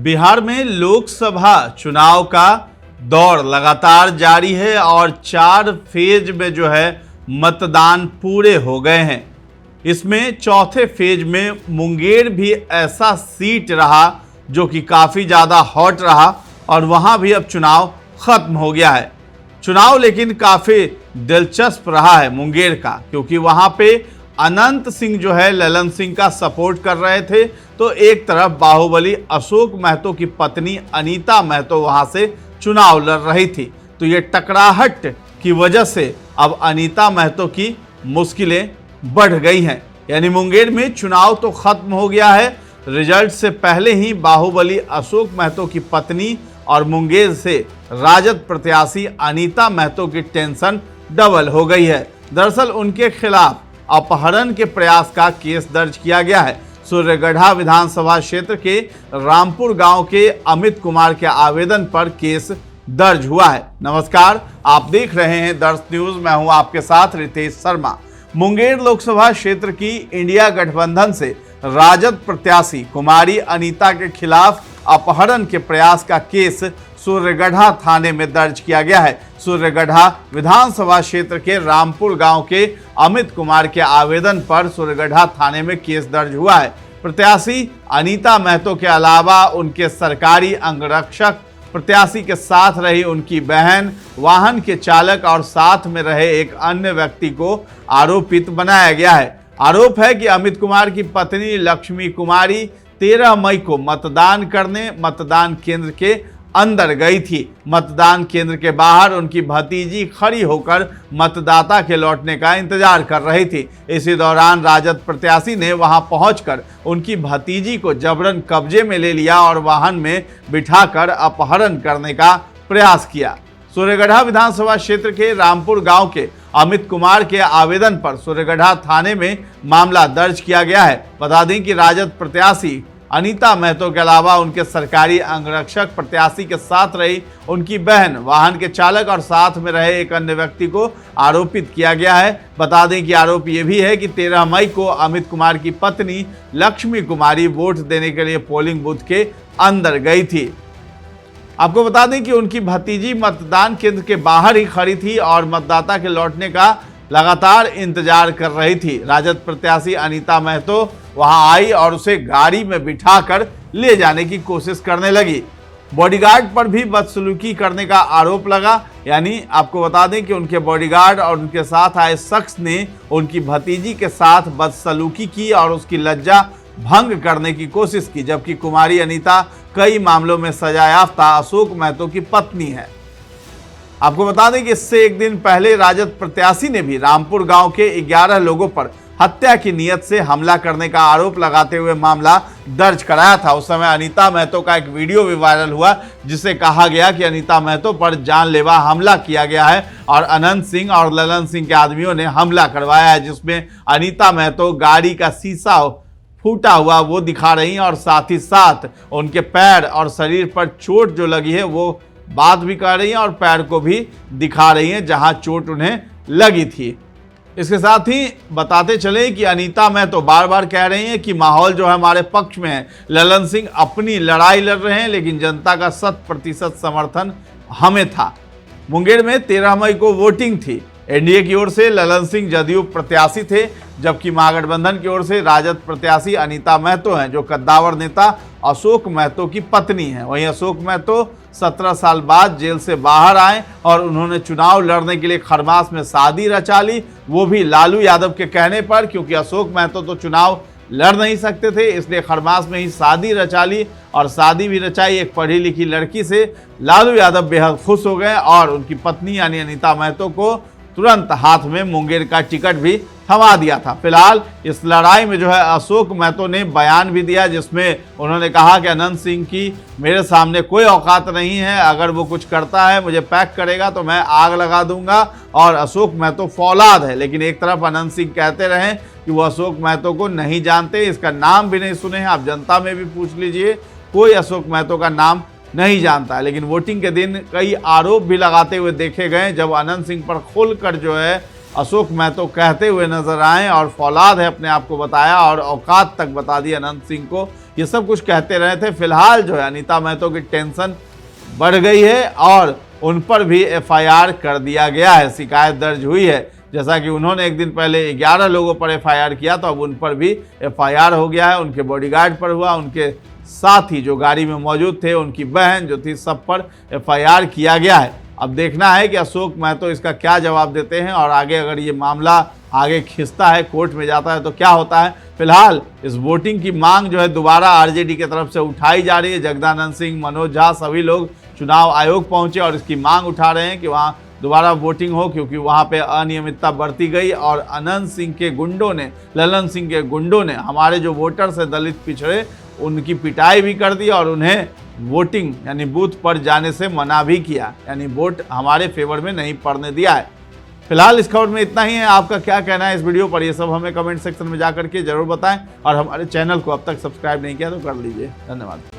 बिहार में लोकसभा चुनाव का दौर लगातार जारी है और 4 फेज में मतदान पूरे हो गए हैं। इसमें चौथे फेज में मुंगेर भी ऐसा सीट रहा जो कि काफ़ी ज़्यादा हॉट रहा और वहां भी अब चुनाव खत्म हो गया है। चुनाव लेकिन काफ़ी दिलचस्प रहा है मुंगेर का, क्योंकि वहां पे अनंत सिंह ललन सिंह का सपोर्ट कर रहे थे, तो एक तरफ बाहुबली अशोक महतो की पत्नी अनीता महतो वहां से चुनाव लड़ रही थी। तो ये टकराहट की वजह से अब अनीता महतो की मुश्किलें बढ़ गई हैं। यानी मुंगेर में चुनाव तो खत्म हो गया है, रिजल्ट से पहले ही बाहुबली अशोक महतो की पत्नी और मुंगेर से राजद प्रत्याशी अनीता महतो की टेंशन डबल हो गई है। दरअसल उनके खिलाफ अपहरण के प्रयास का केस दर्ज किया गया है। सूर्यगढ़ा विधानसभा क्षेत्र के रामपुर गांव के अमित कुमार के आवेदन पर केस दर्ज हुआ है। नमस्कार, आप देख रहे हैं दर्श न्यूज, मैं हूं आपके साथ रितेश शर्मा। मुंगेर लोकसभा क्षेत्र की इंडिया गठबंधन से राजद प्रत्याशी कुमारी अनीता के खिलाफ अपहरण के प्रयास का केस सूर्यगढ़ा थाने में दर्ज किया गया है। सूर्यगढ़ा विधानसभा क्षेत्र के रामपुर गांव के अमित कुमार के आवेदन पर सूर्यगढ़ा थाने में केस दर्ज हुआ है। प्रत्याशी अनीता महतो के अलावा उनके सरकारी अंगरक्षक, प्रत्याशी के साथ रही उनकी बहन, वाहन के चालक और साथ में रहे एक अन्य व्यक्ति को आरोपित बनाया गया है। आरोप है कि अमित कुमार की पत्नी लक्ष्मी कुमारी 13 मई को मतदान करने मतदान केंद्र के अंदर गई थी। मतदान केंद्र के बाहर उनकी भतीजी खड़ी होकर मतदाता के लौटने का इंतजार कर रही थी। इसी दौरान राजद प्रत्याशी ने वहां पहुंचकर उनकी भतीजी को जबरन कब्जे में ले लिया और वाहन में बिठाकर अपहरण करने का प्रयास किया। सूर्यगढ़ा विधानसभा क्षेत्र के रामपुर गांव के अमित कुमार के आवेदन पर सूर्यगढ़ा थाने में मामला दर्ज किया गया है। बता दें कि राजद प्रत्याशी अनीता महतो के अलावा उनके सरकारी अंगरक्षक, प्रत्याशी के साथ रही उनकी बहन, वाहन के चालक और साथ में रहे एक अन्य व्यक्ति को आरोपित किया गया है। बता दें कि आरोप ये भी है कि 13 मई को अमित कुमार की पत्नी लक्ष्मी कुमारी वोट देने के लिए पोलिंग बूथ के अंदर गई थी। आपको बता दें कि उनकी भतीजी मतदान केंद्र के बाहर ही खड़ी थी और मतदाता के लौटने का लगातार इंतजार कर रही थी। राजद प्रत्याशी अनीता महतो वहां आई और उसे गाड़ी में बिठाकर ले जाने की कोशिश करने लगी। बॉडीगार्ड पर भी बदसलूकी करने का आरोप लगा। यानी आपको बता दें कि उनके बॉडीगार्ड और उनके साथ आए शख्स ने उनकी भतीजी के साथ बदसलूकी की और उसकी लज्जा भंग करने की कोशिश की, जबकि कुमारी अनीता कई मामलों में सजायाफ्ता अशोक महतो की पत्नी है। आपको बता दें कि इससे एक दिन पहले राजद प्रत्याशी ने भी रामपुर गांव के 11 लोगों पर हत्या की नीयत से हमला करने का आरोप लगाते हुए मामला दर्ज कराया था। उस समय अनीता महतो का एक वीडियो भी वायरल हुआ, जिसे कहा गया कि अनीता महतो पर जानलेवा हमला किया गया है और अनंत सिंह और ललन सिंह के आदमियों ने हमला करवाया है, जिसमें अनीता महतो गाड़ी का शीशा फूटा हुआ वो दिखा रही हैं और साथ ही साथ उनके पैर और शरीर पर चोट जो लगी है वो बात भी कर रही हैं और पैर को भी दिखा रही हैं जहां चोट उन्हें लगी थी। इसके साथ ही बताते चले कि अनीता महतो बार बार कह रही हैं कि माहौल जो है हमारे पक्ष में है। ललन सिंह अपनी लड़ाई लड़ रहे हैं, लेकिन जनता का 100% समर्थन हमें था। मुंगेर में 13 मई को वोटिंग थी। एनडीए की ओर से ललन सिंह जदयू प्रत्याशी थे, जबकि महागठबंधन की ओर से राजद प्रत्याशी अनीता महतो हैं, जो कद्दावर नेता अशोक महतो की पत्नी हैं। वहीं अशोक महतो 17 साल बाद जेल से बाहर आए और उन्होंने चुनाव लड़ने के लिए खरमास में शादी रचा ली, वो भी लालू यादव के कहने पर, क्योंकि अशोक महतो तो चुनाव लड़ नहीं सकते थे, इसलिए खरमास में ही शादी रचा ली और शादी भी रचाई एक पढ़ी लिखी लड़की से। लालू यादव बेहद खुश हो गए और उनकी पत्नी यानी अनीता महतो को तुरंत हाथ में मुंगेर का टिकट भी थमा दिया था। फिलहाल इस लड़ाई में अशोक महतो ने बयान भी दिया, जिसमें उन्होंने कहा कि अनंत सिंह की मेरे सामने कोई औकात नहीं है, अगर वो कुछ करता है मुझे पैक करेगा तो मैं आग लगा दूंगा। और अशोक महतो फौलाद है, लेकिन एक तरफ अनंत सिंह कहते रहे कि वो अशोक महतो को नहीं जानते, इसका नाम भी नहीं सुने हैं। आप जनता में भी पूछ लीजिए, कोई अशोक महतो का नाम नहीं जानता। लेकिन वोटिंग के दिन कई आरोप भी लगाते हुए देखे गए, जब अनंत सिंह पर खुलकर अशोक महतो कहते हुए नजर आए और फौलाद है अपने आप को बताया और औकात तक बता दी अनंत सिंह को, ये सब कुछ कहते रहे थे। फिलहाल जो है अनीता महतो की टेंशन बढ़ गई है और उन पर भी एफआईआर कर दिया गया है, शिकायत दर्ज हुई है। जैसा कि उन्होंने एक दिन पहले 11 लोगों पर एफआईआर किया, तो अब उन पर भी एफआईआर हो गया है। उनके बॉडीगार्ड पर हुआ, उनके साथ ही जो गाड़ी में मौजूद थे, उनकी बहन जो थी, सब पर एफआईआर किया गया है। अब देखना है कि अशोक महतो इसका क्या जवाब देते हैं और आगे अगर ये मामला आगे खिंचता है, कोर्ट में जाता है तो क्या होता है। फिलहाल इस वोटिंग की मांग जो है दोबारा आरजेडी की तरफ से उठाई जा रही है। जगदानंद सिंह, मनोज झा सभी लोग चुनाव आयोग पहुंचे और इसकी मांग उठा रहे हैं कि वहां दोबारा वोटिंग हो, क्योंकि वहां पे अनियमितता बढ़ती गई और अनंत सिंह के गुंडों ने, ललन सिंह के गुंडों ने हमारे जो वोटर्स हैं दलित पिछड़े, उनकी पिटाई भी कर दी और उन्हें वोटिंग यानी बूथ पर जाने से मना भी किया, यानी वोट हमारे फेवर में नहीं पड़ने दिया है। फिलहाल इस खबर में इतना ही है। आपका क्या कहना है इस वीडियो पर, ये सब हमें कमेंट सेक्शन में जाकर के जरूर बताएं और हमारे चैनल को अब तक सब्सक्राइब नहीं किया तो कर लीजिए। धन्यवाद।